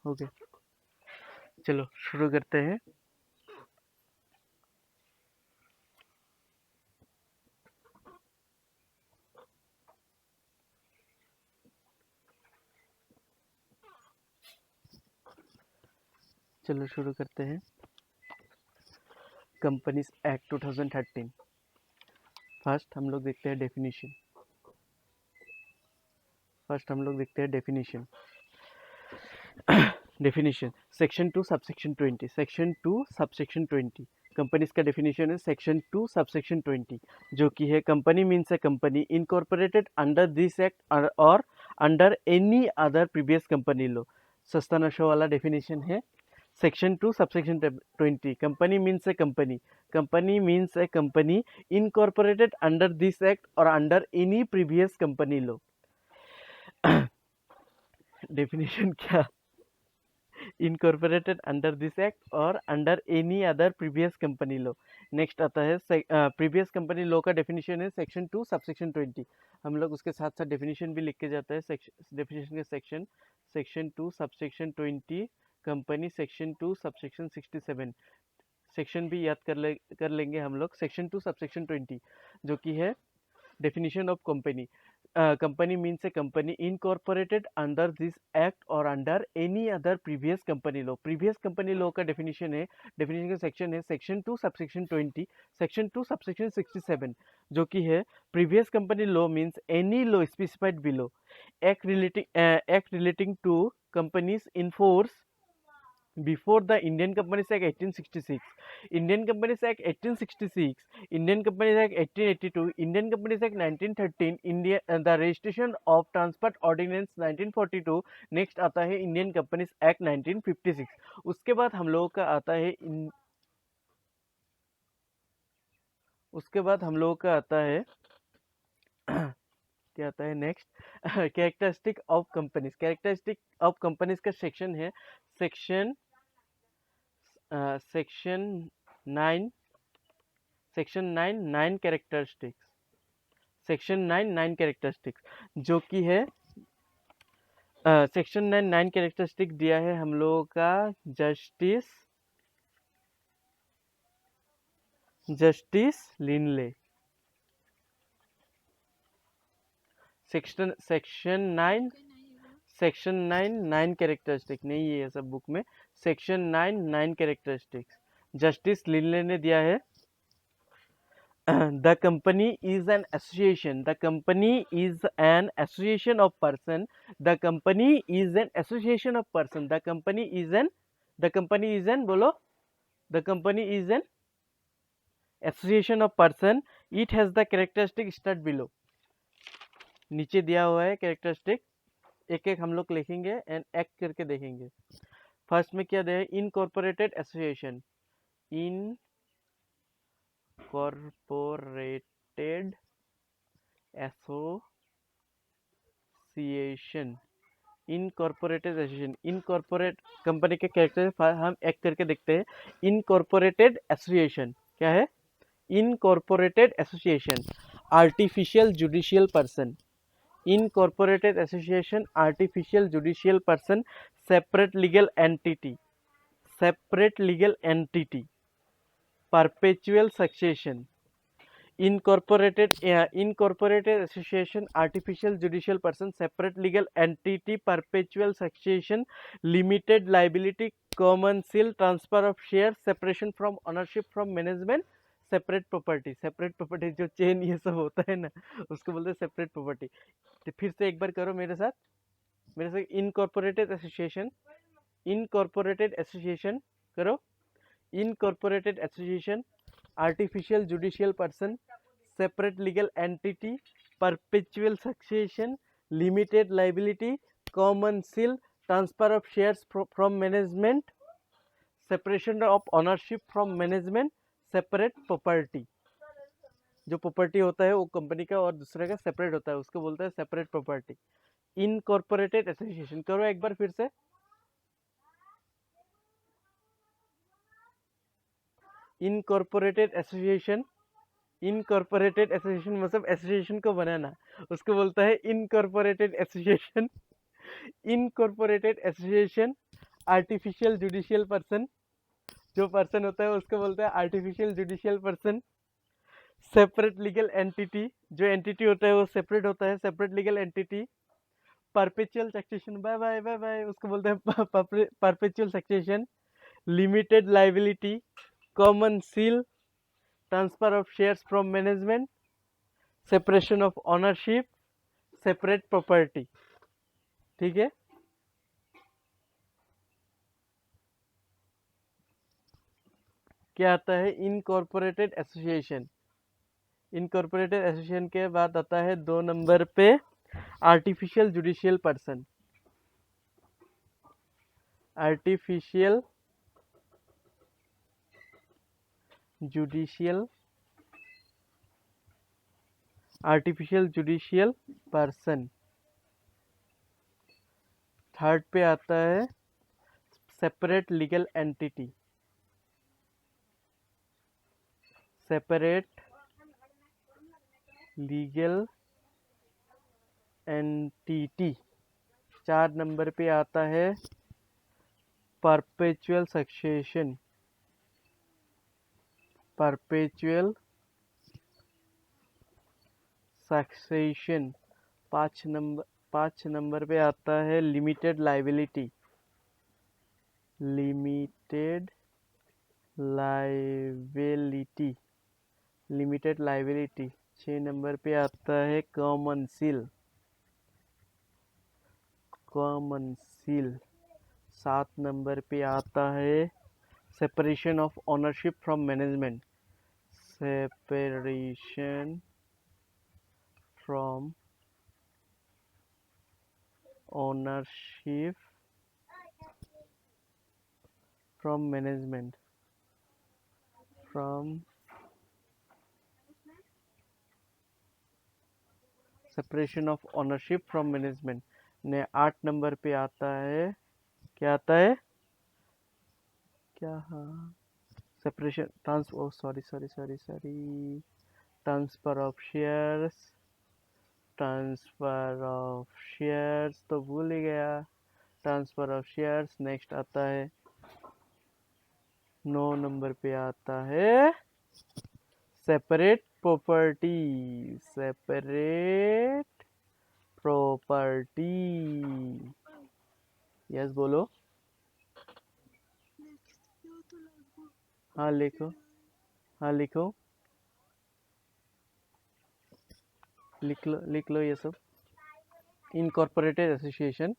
हो गया। चलो शुरू करते हैं। चलो शुरू करते हैं। Companies act 2013। फर्स्ट हम लोग देखते हैं definition. Definition section 2 subsection 20। Section 2 subsection 20 companies का डेफिनेशन है। सेक्शन 2 सबसेक्शन 20 जो कि है company means a company incorporated under this act और under any other previous company law. सस्ता नशा वाला डेफिनेशन है। Section 2 subsection 20 company means a company incorporated under this act और under any previous company law. Definition क्या? Incorporated under this act और under any other previous company law. Next आता है previous company law का definition है section 2 subsection 20। हम लोग उसके साथ साथ डेफिनेशन भी लिख के जाता है। डेफिनेशन के section 2 subsection 20 company, section 2 subsection 67 section भी याद कर लेंगे हम लोग। सेक्शन 2 सबसेक्शन 20 जो कि है definition of company. Company means a company incorporated under this act or under any other previous company law. previous company law का definition है। definition का section है section 2 subsection 20 section 2 subsection 67 जो कि है previous company law means any law specified below act relating to companies in force before the Indian Companies Act 1866, Indian Companies Act 1866, Indian Companies Act 1882, Indian Companies Act 1913, India the Registration of Transport Ordinance 1942। Next आता है Indian companies act 1956। उसके बाद हम लोगों का आता है क्या आता है next? Characteristic of companies. Characteristic of companies का सेक्शन है सेक्शन 9 9 कैरेक्टरिस्टिक्स। सेक्शन 9 कैरेक्टरिस्टिक्स जो कि है सेक्शन 9 कैरेक्टरिस्टिक दिया है हम लोगों का जस्टिस लिनले। सेक्शन 9 कैरेक्टरिस्टिक नहीं है सब बुक में। सेक्शन 9 कैरेक्टरिस्टिक्स जस्टिस लिनले ने दिया है। The company is an association. The company is an association of person. The company is an association of person. The company is an बोलो। The company is an association of person. It has the characteristic start below। नीचे दिया हुआ है characteristic, एक एक हम लोग लिखेंगे एंड एक्ट करके देखेंगे। फर्स्ट में क्या दिया है? Incorporated association. Incorporated association. Incorporated association, incorporate company के कैरेक्टर हम एक करके देखते हैं। इनकॉर्पोरेटेड एसोसिएशन क्या है? Incorporated association artificial judicial person. Incorporated association artificial judicial person separate legal entity perpetual succession. Incorporated association artificial judicial person separate legal entity perpetual succession limited liability common seal transfer of shares separation from ownership from management separate property जो chain ये सब होता है ना उसको बोलते हैं separate property. तो फिर से एक बार करो मेरे साथ इनकॉर्पोरेटेड एसोसिएशन करो। Incorporated association artificial judicial person separate legal entity perpetual succession limited liability common seal transfer of shares from management separation of ownership from management separate property। जो प्रॉपर्टी होता है वो कंपनी का और दूसरे का सेपरेट होता है उसको बोलते हैं सेपरेट प्रॉपर्टी। इनकॉर्पोरेटेड एसोसिएशन करो एक बार फिर से। इनकॉर्पोरेटेड एसोसिएशन मतलब एसोसिएशन को बनाना, उसको बोलता है incorporated association incorporated association, artificial judicial person, जो पर्सन होता है उसको बोलते हैं artificial judicial person. Separate legal entity, जो एंटिटी होता है वो सेपरेट होता है, separate legal entity. Perpetual succession, bye bye bye bye, उसको बोलते हैं perpetual succession. Limited liability, common seal, transfer of shares from management, separation of ownership, separate property. ठीक है। क्या आता है? Incorporated association. इनकॉर्पोरेटेड एसोसिएशन के बाद आता है 2 नंबर पे artificial judicial person. Artificial judicial, artificial judicial person. Third पे आता है separate legal entity. Separate legal entity. 4 number पे आता है perpetual succession. Perpetual succession. 5 number पे आता है limited liability. Limited liability, limited liability. 6 number पे आता है common seal. Common seal. 7 number पे आता है separation of ownership from management. Separation from ownership from management. From separation of ownership from management ने 8 नंबर पे आता है, क्या आता है? क्या? हाँ, separation sorry, transfer of shares. Transfer of shares तो भूल ही गया। Transfer of shares. नेक्स्ट आता है 9 नंबर पे आता है separate property. Separate property. Yes बोलो। हाँ लिखो, हाँ लिखो, लिख लो ये सब। इनकॉर्पोरेटेड एसोसिएशन,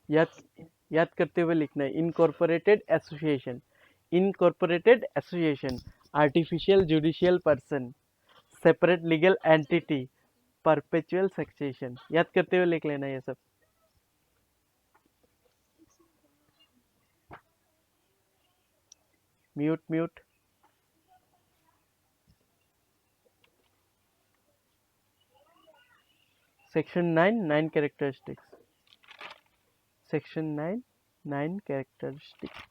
याद करते हुए लिखना है। Incorporated association, incorporated association, artificial judicial person, separate legal entity, perpetual succession. याद करते हुए लिख लेना ये सब। Mute. Section 9 characteristics. Section 9 characteristics.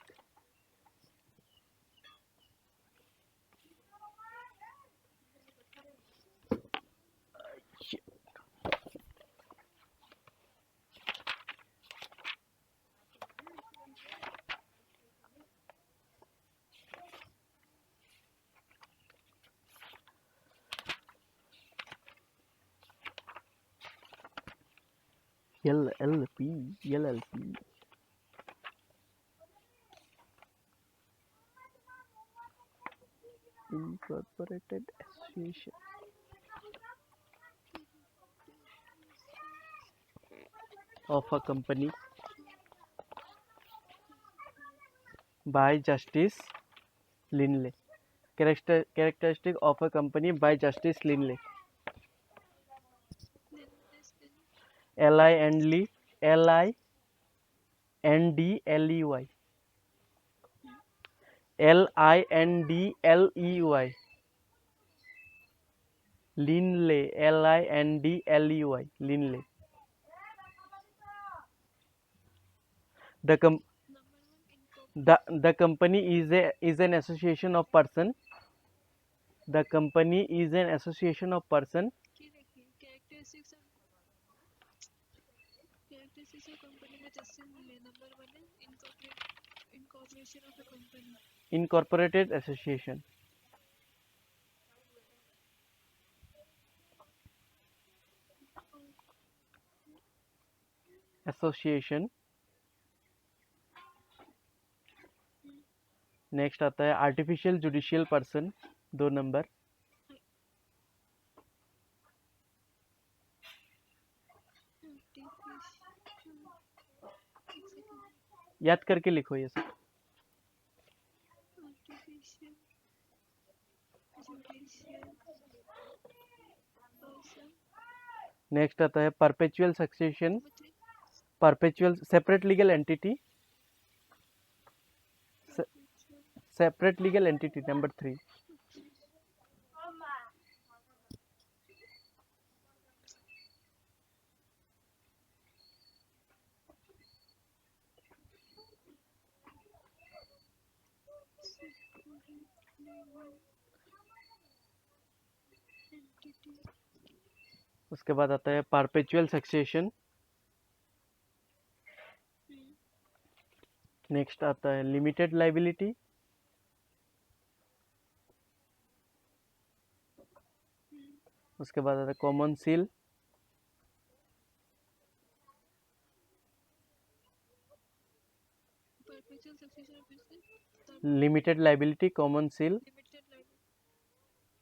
LLP Incorporated Association of a company by Justice Linley. Characteristic of a company by Justice Linley. Lindley, Lindley, Lindley, Linley, Lindley, Linley. The company is an association of person. The company is an association of person. किसी company में जैसे ले number 1 है incorporation of a company Incorporated association. Association. Next आता है artificial judicial person, 2 number. याद करके लिखो ये सब। आर्टिफिशियल जुडिशियल पर्सन नेक्स्ट आता है perpetual succession, perpetual separate legal entity, separate legal entity number 3। उसके बाद आता है परपेचुअल सक्सेशन। नेक्स्ट आता है लिमिटेड लाइबिलिटी, उसके बाद आता है कॉमन सील, परपेचुअल सक्सेशन फिर से limited liability, common seal, limited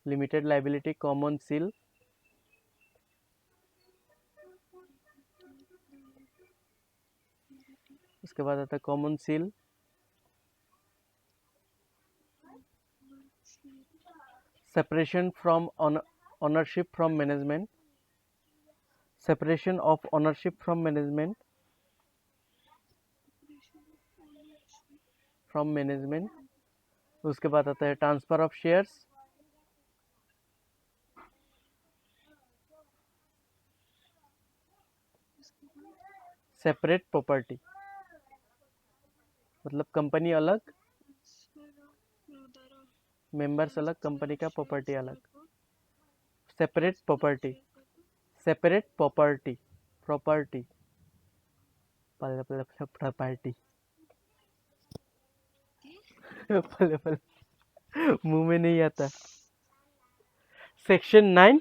limited liability, common seal, उसके बाद आता है common seal, separation from ownership from management, separation of ownership from management, from management. उसके बाद आता है transfer of shares, separate property, मतलब कंपनी अलग, मेंबर्स अलग, कंपनी का प्रॉपर्टी अलग। Separate property, separate property, property, property, पहले पहले मुंह में नहीं आता। सेक्शन 9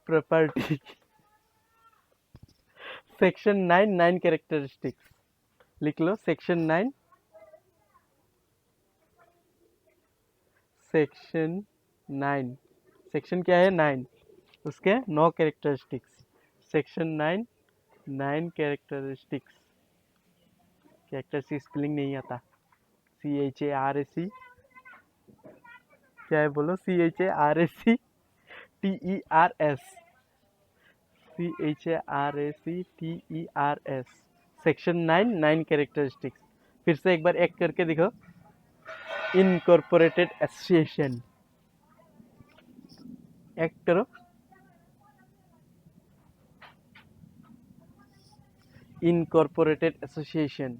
प्रॉपर्टी, सेक्शन 9 9 कैरेक्टरिस्टिक्स लिख लो। सेक्शन 9, सेक्शन 9, सेक्शन क्या है 9, उसके 9 कैरेक्टरिस्टिक्स। सेक्शन 9 9 कैरेक्टरिस्टिक्स, कैरेक्टर की स्पेलिंग नहीं आता। CHARAC, क्या है बोलो? CHARACTERS, CHARACTERS। Section 9 9 characteristics. फिर से एक बार एक्ट करके दिखो। इनकॉर्पोरेटेड एसोसिएशन, एक्ट करो। Incorporated association.